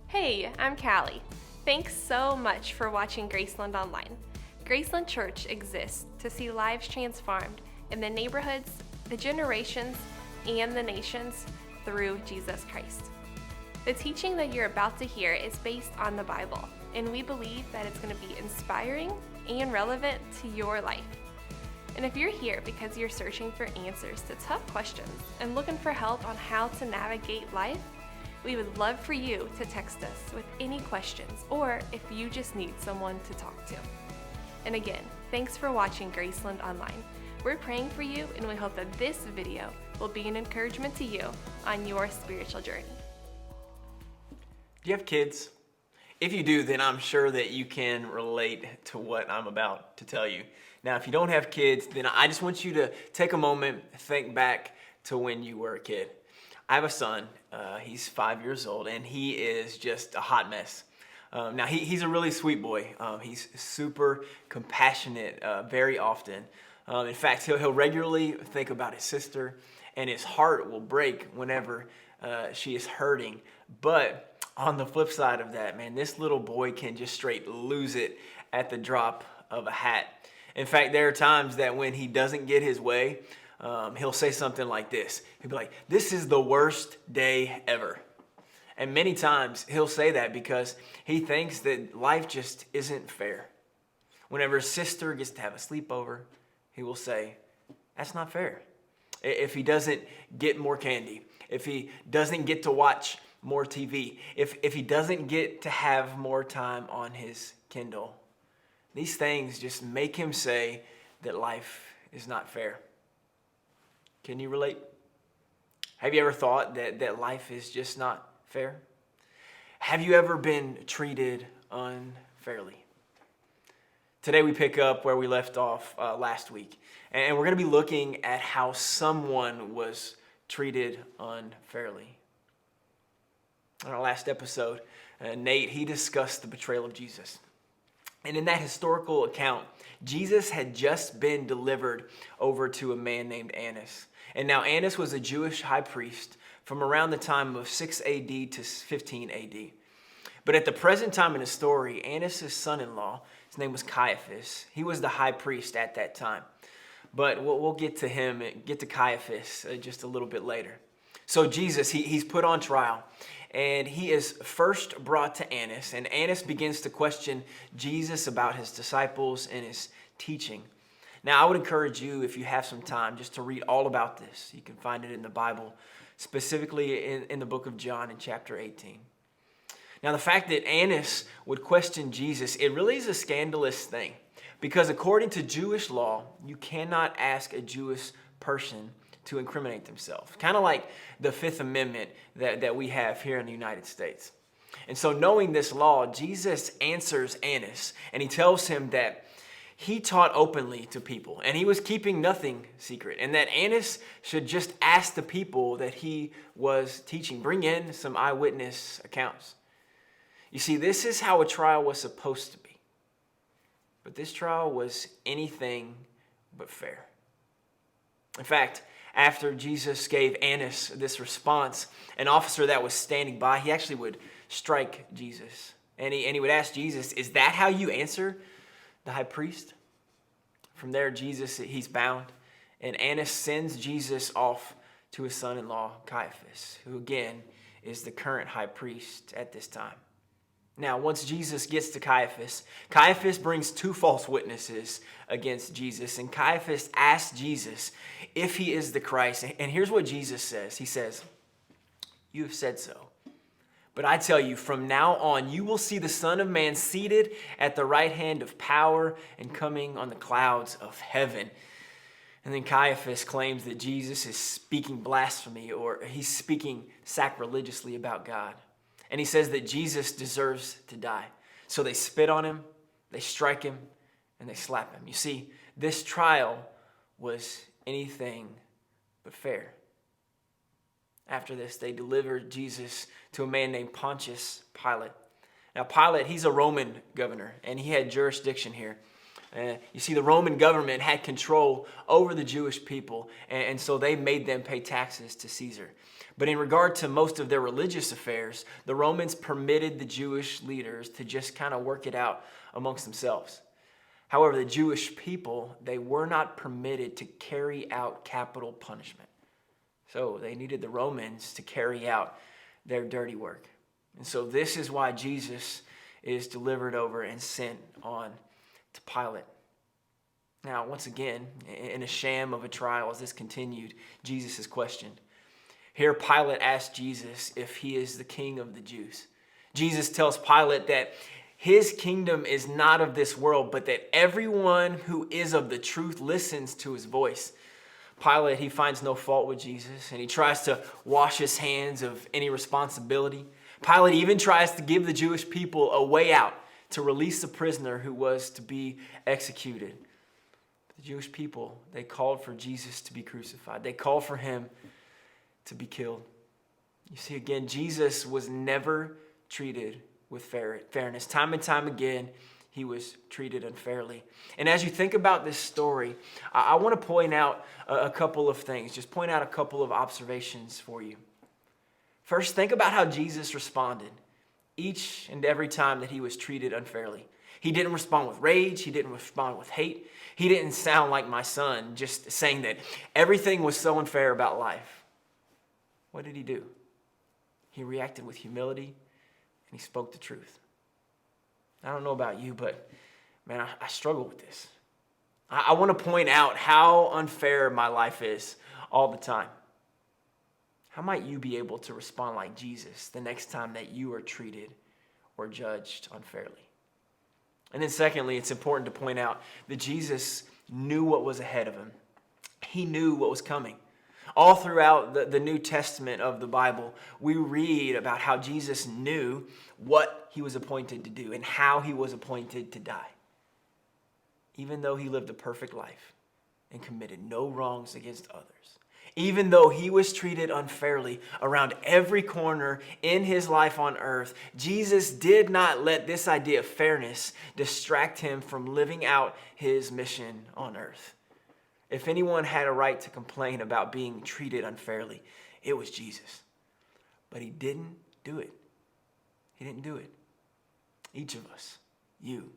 Hey, I'm Callie. Thanks so much for watching Graceland Online. Graceland Church exists to see lives transformed in the neighborhoods, the generations, and the nations through Jesus Christ. The teaching that you're about to hear is based on the Bible, and we believe that it's going to be inspiring and relevant to your life. And if you're here because you're searching for answers to tough questions and looking for help on how to navigate life, we would love for you to text us with any questions or if you just need someone to talk to. And again, thanks for watching Graceland Online. We're praying for you, and we hope that this video will be an encouragement to you on your spiritual journey. Do you have kids? If you do, then I'm sure that you can relate to what I'm about to tell you. Now, if you don't have kids, then I just want you to take a moment, think back to when you were a kid. I have a son, he's 5 years old, and he is just a hot mess. Now, he's a really sweet boy. He's super compassionate very often. In fact, he'll regularly think about his sister, and his heart will break whenever she is hurting. But on the flip side of that, man, this little boy can just straight lose it at the drop of a hat. In fact, there are times that when he doesn't get his way, he'll say something like this. He'll be like, "This is the worst day ever." And many times he'll say that because he thinks that life just isn't fair. Whenever his sister gets to have a sleepover, he will say, "That's not fair." If he doesn't get more candy, if he doesn't get to watch more TV, if he doesn't get to have more time on his Kindle, these things just make him say that life is not fair. Can you relate? Have you ever thought that life is just not fair? Have you ever been treated unfairly? Today we pick up where we left off last week, and we're going to be looking at how someone was treated unfairly. On our last episode, Nate, he discussed the betrayal of Jesus. And in that historical account, Jesus had just been delivered over to a man named Annas. And now Annas was a Jewish high priest from around the time of 6 AD to 15 AD. But at the present time in the story, Annas' son-in-law, his name was Caiaphas, he was the high priest at that time. But we'll get to him, get to Caiaphas just a little bit later. So Jesus, he's put on trial, and he is first brought to Annas, and Annas begins to question Jesus about his disciples and his teaching. Now, I would encourage you, if you have some time, just to read all about this. You can find it in the Bible, specifically in the book of John in chapter 18. Now, the fact that Annas would question Jesus, it really is a scandalous thing, because according to Jewish law, you cannot ask a Jewish person to incriminate themselves. Kind of like the Fifth Amendment that we have here in the United States. And so knowing this law, Jesus answers Annas, and he tells him that he taught openly to people, and he was keeping nothing secret, and that Annas should just ask the people that he was teaching, bring in some eyewitness accounts. You see, this is how a trial was supposed to be. But this trial was anything but fair. In fact, after Jesus gave Annas this response, an officer that was standing by, he actually would strike Jesus. And he would ask Jesus, "Is that how you answer the high priest?" From there, Jesus, he's bound. And Annas sends Jesus off to his son-in-law, Caiaphas, who again is the current high priest at this time. Now, once Jesus gets to Caiaphas, Caiaphas brings two false witnesses against Jesus. And Caiaphas asks Jesus if he is the Christ. And here's what Jesus says. He says, "You have said so. But I tell you, from now on, you will see the Son of Man seated at the right hand of power and coming on the clouds of heaven." And then Caiaphas claims that Jesus is speaking blasphemy, or he's speaking sacrilegiously about God. And he says that Jesus deserves to die. So they spit on him, they strike him, and they slap him. You see, this trial was anything but fair. After this, they delivered Jesus to a man named Pontius Pilate. Now, Pilate, he's a Roman governor, and he had jurisdiction here. You see, the Roman government had control over the Jewish people, and so they made them pay taxes to Caesar. But in regard to most of their religious affairs, the Romans permitted the Jewish leaders to just kind of work it out amongst themselves. However, the Jewish people, they were not permitted to carry out capital punishment. So they needed the Romans to carry out their dirty work. And so this is why Jesus is delivered over and sent on to Pilate. Now, once again, in a sham of a trial, as this continued, Jesus is questioned. Here, Pilate asked Jesus if he is the king of the Jews. Jesus tells Pilate that his kingdom is not of this world, but that everyone who is of the truth listens to his voice. Pilate, he finds no fault with Jesus, and he tries to wash his hands of any responsibility. Pilate even tries to give the Jewish people a way out to release the prisoner who was to be executed. The Jewish people, they called for Jesus to be crucified. They called for him to be killed. You see, again, Jesus was never treated with fairness. Time and time again, he was treated unfairly. And as you think about this story, I want to point out a couple of things, just point out a couple of observations for you. First, think about how Jesus responded each and every time that he was treated unfairly. He didn't respond with rage. He didn't respond with hate. He didn't sound like my son, just saying that everything was so unfair about life. What did he do? He reacted with humility, and he spoke the truth. I don't know about you, but man, I struggle with this. I want to point out how unfair my life is all the time. How might you be able to respond like Jesus the next time that you are treated or judged unfairly? And then secondly, it's important to point out that Jesus knew what was ahead of him. He knew what was coming. All throughout the New Testament of the Bible, we read about how Jesus knew what he was appointed to do and how he was appointed to die. Even though he lived a perfect life and committed no wrongs against others. Even though he was treated unfairly around every corner in his life on earth, Jesus did not let this idea of fairness distract him from living out his mission on earth. If anyone had a right to complain about being treated unfairly, it was Jesus. But he didn't do it. He didn't do it. Each of us, you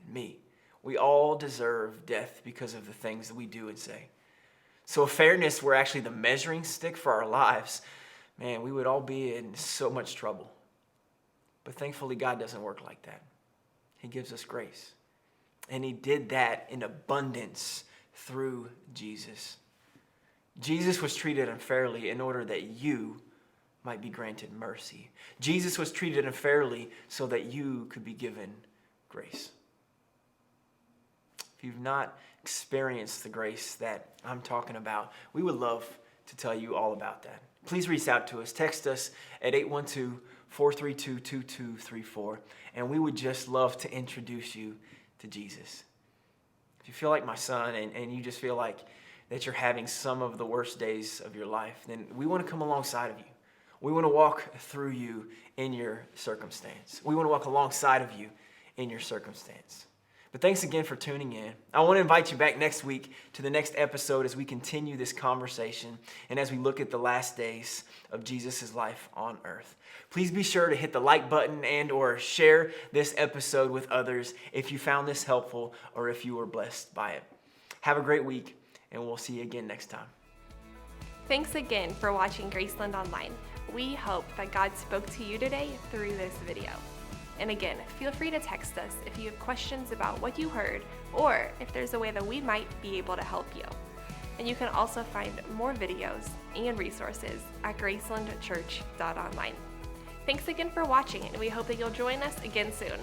and me, we all deserve death because of the things that we do and say. So if fairness were actually the measuring stick for our lives, man, we would all be in so much trouble. But thankfully, God doesn't work like that. He gives us grace. And he did that in abundance through Jesus. Jesus was treated unfairly in order that you might be granted mercy. Jesus was treated unfairly so that you could be given grace. If you've not experienced the grace that I'm talking about, we would love to tell you all about that. Please reach out to us. Text us at 812-432-2234, and we would just love to introduce you to Jesus. If you feel like my son and you just feel like that you're having some of the worst days of your life, then we want to come alongside of you. We want to walk through you in your circumstance. We want to walk alongside of you in your circumstance. But thanks again for tuning in. I want to invite you back next week to the next episode as we continue this conversation and as we look at the last days of Jesus' life on earth. Please be sure to hit the like button and or share this episode with others if you found this helpful or if you were blessed by it. Have a great week, and we'll see you again next time. Thanks again for watching Graceland Online. We hope that God spoke to you today through this video. And again, feel free to text us if you have questions about what you heard or if there's a way that we might be able to help you. And you can also find more videos and resources at gracelandchurch.online. Thanks again for watching, and we hope that you'll join us again soon.